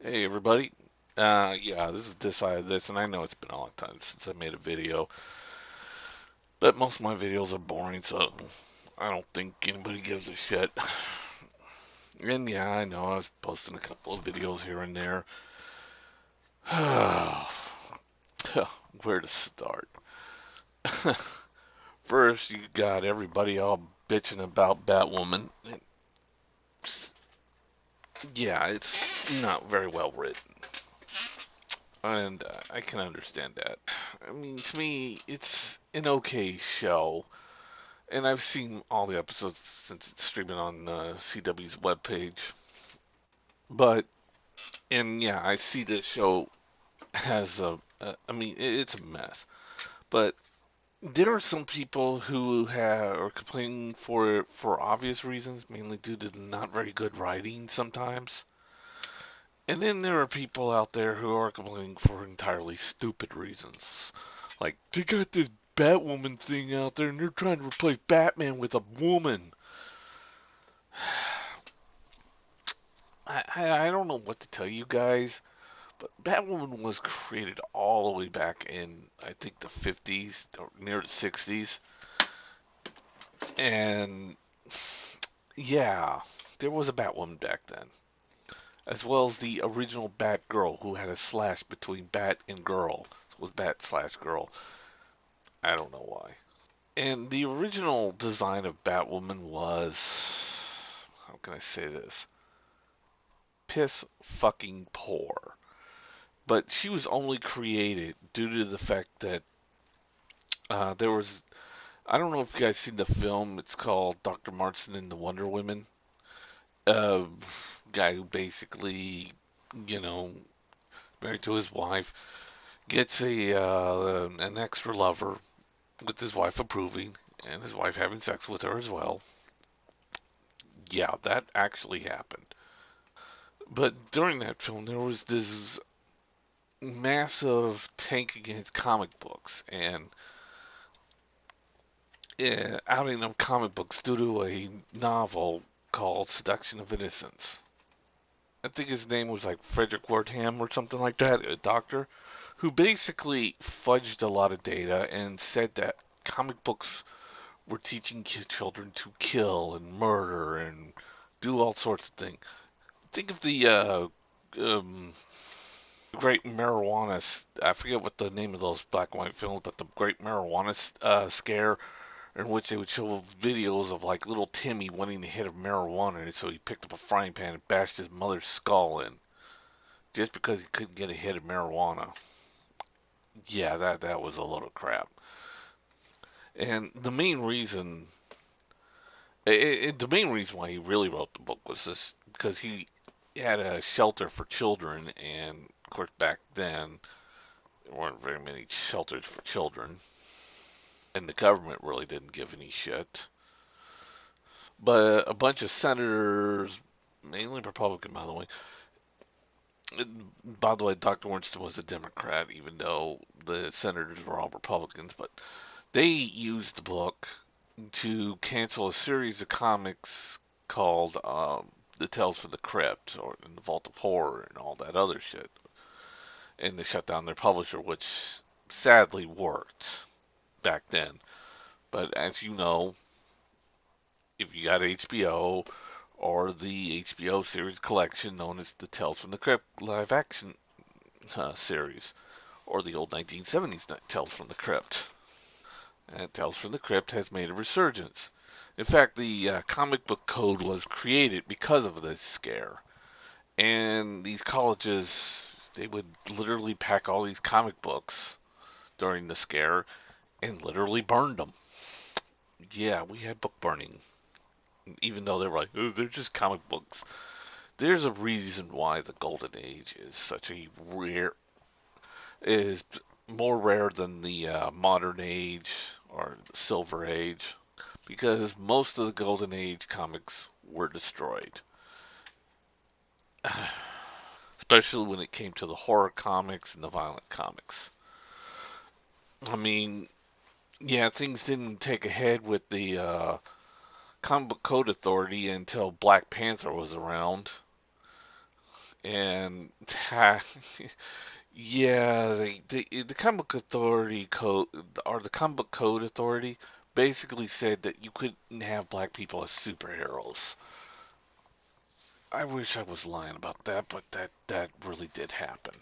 Hey everybody. Yeah, this is Decided This, and I know it's been a long time since I made a video, but most of my videos are boring, so I don't think anybody gives a shit. And yeah, I know I was posting a couple of videos here and there. Where to start? First, you got everybody all bitching about Batwoman. Yeah, it's not very well written, and I can understand that. I mean, to me, it's an okay show. And I've seen all the episodes since it's streaming on CW's webpage. But, and yeah, I see this show has I mean, it's a mess. But there are some people who are complaining for obvious reasons, mainly due to not very good writing sometimes. And then there are people out there who are complaining for entirely stupid reasons. Like, they got this Batwoman thing out there and they're trying to replace Batman with a woman. I don't know what to tell you guys, but Batwoman was created all the way back in, I think, the 50s or near the 60s. And yeah, there was a Batwoman back then, as well as the original Batgirl who had a slash between Bat and Girl. So it was Bat slash Girl. I don't know why. And the original design of Batwoman was, how can I say this? Piss fucking poor. But she was only created due to the fact that there was. I don't know if you guys seen the film. It's called Dr. Marston and the Wonder Women. Uh, Guy who basically, you know, married to his wife, gets a an extra lover with his wife approving, and his wife having sex with her as well. Yeah, that actually happened. But during that film, there was this massive tank against comic books, and outing of comic books due to a novel called Seduction of Innocence. I think his name was like Frederick Wertham or something like that, a doctor, who basically fudged a lot of data and said that comic books were teaching children to kill and murder and do all sorts of things. Think of the um, Great Marijuana. I forget what the name of those black and white films, but the Great Marijuana Scare in which they would show videos of like little Timmy wanting to hit a marijuana, so he picked up a frying pan and bashed his mother's skull in just because he couldn't get a hit of marijuana. Yeah, that was a load of crap. And the main reason why he really wrote the book was this because he had a shelter for children, and of course back then there weren't very many shelters for children, and the government really didn't give any shit. But a bunch of senators, mainly Republican, by the way, Dr. Winston was a Democrat, even though the senators were all Republicans. But they used the book to cancel a series of comics called "The Tales from the Crypt" or "In the Vault of Horror" and all that other shit. And they shut down their publisher, which sadly worked back then. But as you know, if you got HBO or the HBO series collection known as the Tales from the Crypt live action series, or the old 1970s Tales from the Crypt. And Tales from the Crypt has made a resurgence. In fact, the comic book code was created because of this scare. And these colleges, they would literally pack all these comic books during the scare and literally burned them. Yeah, we had book burning, even though they were like, oh, they're just comic books. There's a reason why the Golden Age is such a rare, is more rare than the modern age or the Silver Age, because most of the Golden Age comics were destroyed. Especially when it came to the horror comics and the violent comics. I mean, yeah, things didn't take a head with the Comic Book Code Authority until Black Panther was around. And yeah, the comic book authority code, or the comic book code authority, basically said that you couldn't have black people as superheroes. I wish I was lying about that, but that really did happen.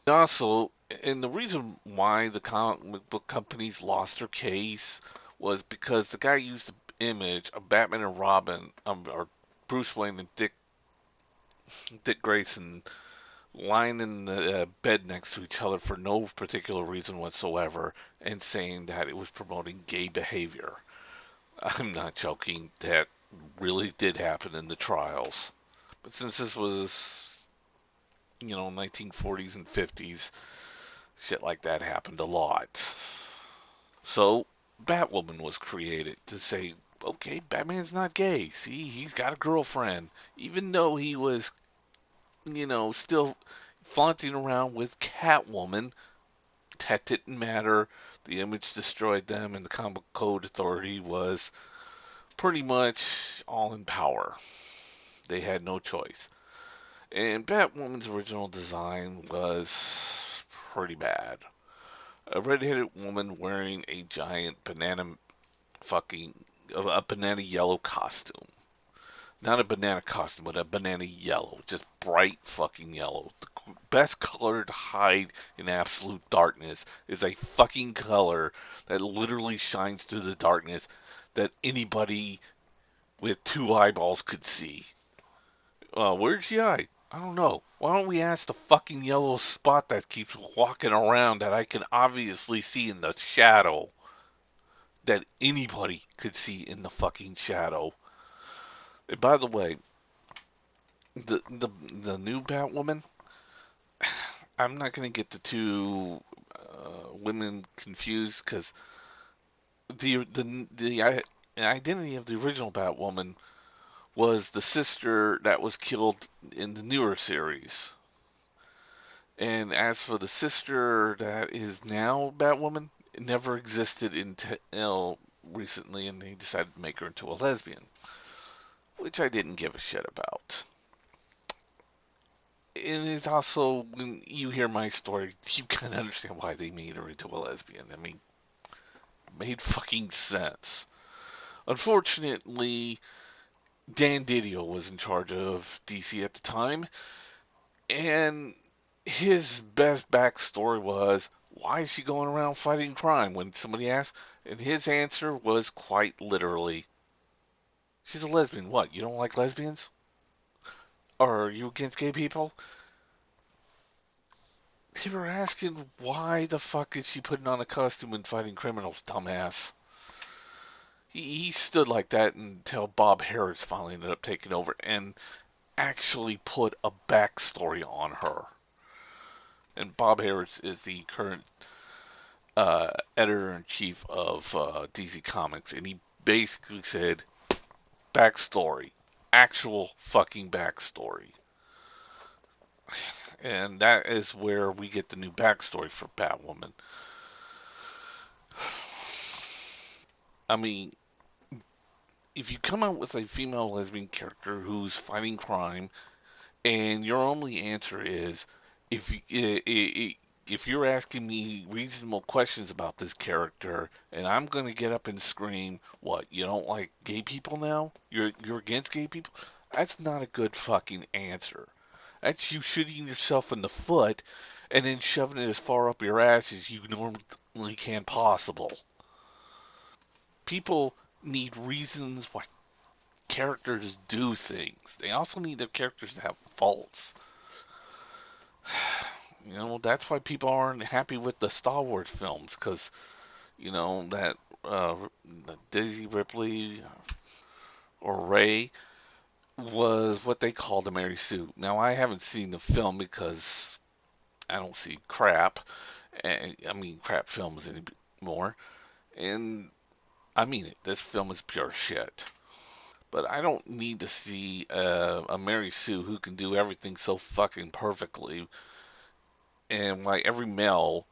Also, and the reason why the comic book companies lost their case was because the guy used the image of Batman and Robin, or Bruce Wayne and Dick Grayson lying in the bed next to each other for no particular reason whatsoever, and saying that it was promoting gay behavior. I'm not joking. That really did happen in the trials. But since this was, 1940s and 50s, shit like that happened a lot. So, Batwoman was created to say, okay, Batman's not gay. See, he's got a girlfriend. Even though he was, still flaunting around with Catwoman, that didn't matter. The image destroyed them, and the Comic Code Authority was pretty much all in power. They had no choice. And Batwoman's original design was pretty bad. A red-headed woman wearing a giant fucking a banana yellow costume. Not a banana costume, but a banana yellow. Just bright fucking yellow. The best color to hide in absolute darkness is a fucking color that literally shines through the darkness that anybody with two eyeballs could see. Where's the eye? I don't know. Why don't we ask the fucking yellow spot that keeps walking around that I can obviously see in the shadow? That anybody could see in the fucking shadow. And by the way, the new Batwoman, I'm not gonna get the two women confused because the identity of the original Batwoman was the sister that was killed in the newer series. And as for the sister that is now Batwoman, it never existed until recently, and they decided to make her into a lesbian, which I didn't give a shit about. And it's also, when you hear my story, you kind of understand why they made her into a lesbian. I mean, it made fucking sense. Unfortunately, Dan Didio was in charge of DC at the time, and his best backstory was, why is she going around fighting crime? When somebody asked, and his answer was quite literally, she's a lesbian. What, you don't like lesbians? Or are you against gay people? They were asking, why the fuck is she putting on a costume and fighting criminals, dumbass? He stood like that until Bob Harris finally ended up taking over and actually put a backstory on her. And Bob Harris is the current editor in chief of DC Comics, and he basically said, backstory, actual fucking backstory. And that is where we get the new backstory for Batwoman. I mean, if you come out with a female lesbian character who's fighting crime, and your only answer is, if if you're asking me reasonable questions about this character, and I'm gonna get up and scream, what, you don't like gay people now? You're against gay people? That's not a good fucking answer. That's you shooting yourself in the foot and then shoving it as far up your ass as you normally can possible. People need reasons why characters do things. They also need their characters to have faults. That's why people aren't happy with the Star Wars films, because, that uh, Daisy Ripley or Ray was what they called a Mary Sue. Now, I haven't seen the film because I don't see crap. I mean, crap films anymore. And I mean it. This film is pure shit. But I don't need to see a Mary Sue who can do everything so fucking perfectly, and like every male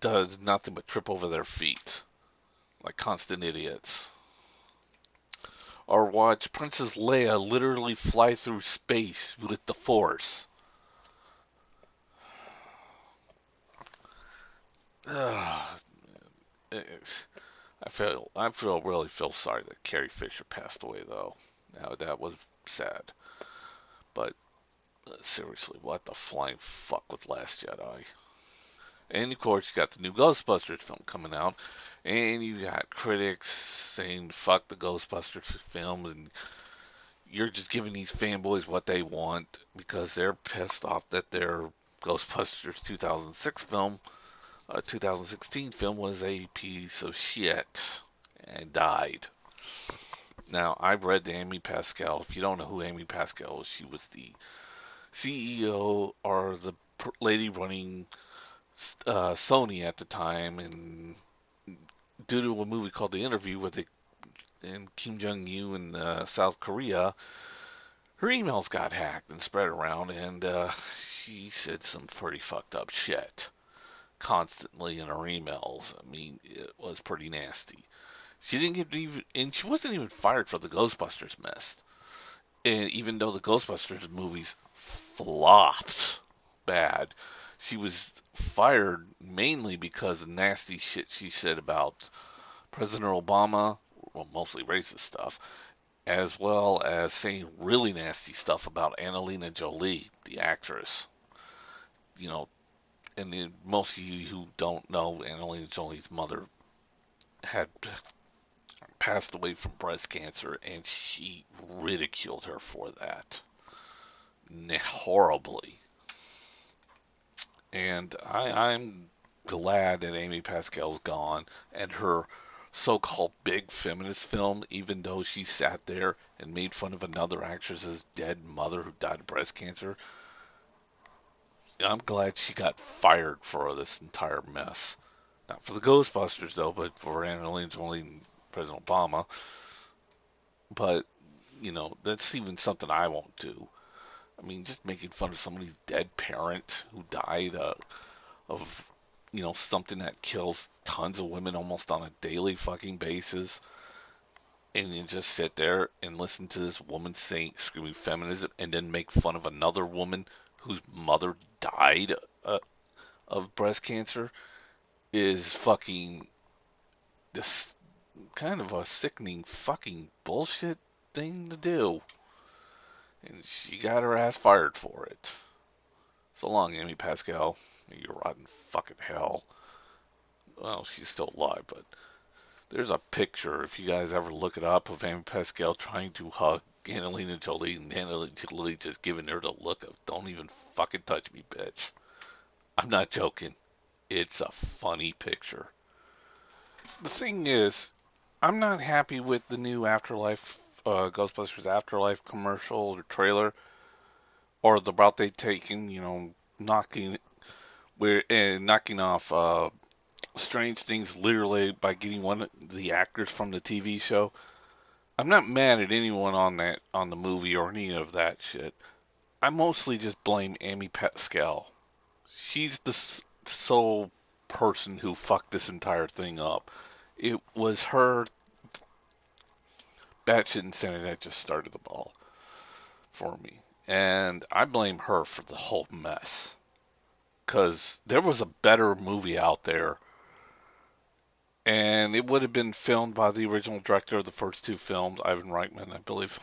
does nothing but trip over their feet like constant idiots. or watch Princess Leia literally fly through space with the Force. Ugh, I really feel sorry that Carrie Fisher passed away though. Now that was sad, but seriously, what the flying fuck with Last Jedi? And of course, you got the new Ghostbusters film coming out, and you got critics saying fuck the Ghostbusters film, and you're just giving these fanboys what they want because they're pissed off that their Ghostbusters 2016 film was a piece of shit and died. Now, I've read Amy Pascal. If you don't know who Amy Pascal is, she was the CEO or the lady running Sony at the time, and due to a movie called The Interview with and Kim Jong Un in South Korea, her emails got hacked and spread around, and she said some pretty fucked up shit constantly in her emails. I mean, it was pretty nasty. She didn't get even, and she wasn't even fired for the Ghostbusters mess. And even though the Ghostbusters movies flopped bad, she was fired mainly because of nasty shit she said about President Obama, well, mostly racist stuff, as well as saying really nasty stuff about Annalena Jolie, the actress. You know, and most of you who don't know, Annalena Jolie's mother had passed away from breast cancer, and she ridiculed her for that horribly. And I'm glad that Amy Pascal's gone, and her so-called big feminist film, even though she sat there and made fun of another actress's dead mother who died of breast cancer. I'm glad she got fired for this entire mess. Not for the Ghostbusters though, but for Angelina Jolie and President Obama. But that's even something I won't do. I mean, just making fun of somebody's dead parent who died of something that kills tons of women almost on a daily fucking basis, and you just sit there and listen to this woman saying screaming feminism and then make fun of another woman whose mother died of breast cancer is fucking this kind of a sickening fucking bullshit thing to do, and she got her ass fired for it. So long, Amy Pascal. You rotten fucking hell. Well, she's still alive, but there's a picture, if you guys ever look it up, of Amy Pascal trying to hug Angelina Jolie, and Angelina Jolie just giving her the look of, don't even fucking touch me, bitch. I'm not joking. It's a funny picture. The thing is, I'm not happy with the new Ghostbusters Afterlife commercial or trailer, or the route they taken, knocking, knocking off Strange Things literally by getting one of the actors from the TV show. I'm not mad at anyone on the movie or any of that shit. I mostly just blame Amy Pascal. She's the sole person who fucked this entire thing up. It was her batshit insanity that just started the ball for me. And I blame her for the whole mess. Because there was a better movie out there, and it would have been filmed by the original director of the first two films, Ivan Reitman, I believe.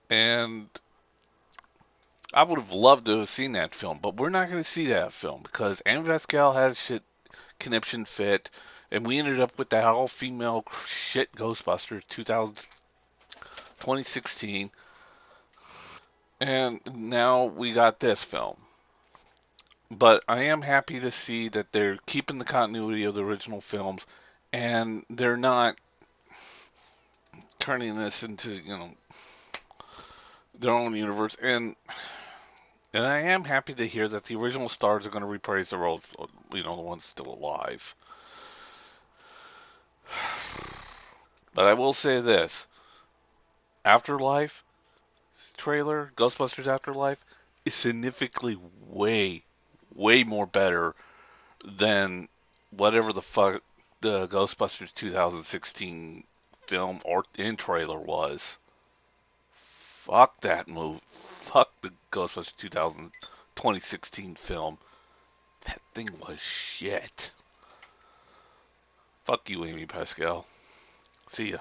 And I would have loved to have seen that film, but we're not going to see that film because Anne Pascal had shit conniption fit, and we ended up with that all-female shit Ghostbusters 2016, and now we got this film. But I am happy to see that they're keeping the continuity of the original films, and they're not turning this into, their own universe. And I am happy to hear that the original stars are going to reprise the roles, the ones still alive. But I will say this: Afterlife trailer, Ghostbusters Afterlife, is significantly way, way more better than whatever the fuck the Ghostbusters 2016 film or in trailer was. Fuck that movie. Fuck the Ghostbusters 2016 film. That thing was shit. Fuck you, Amy Pascal. See ya.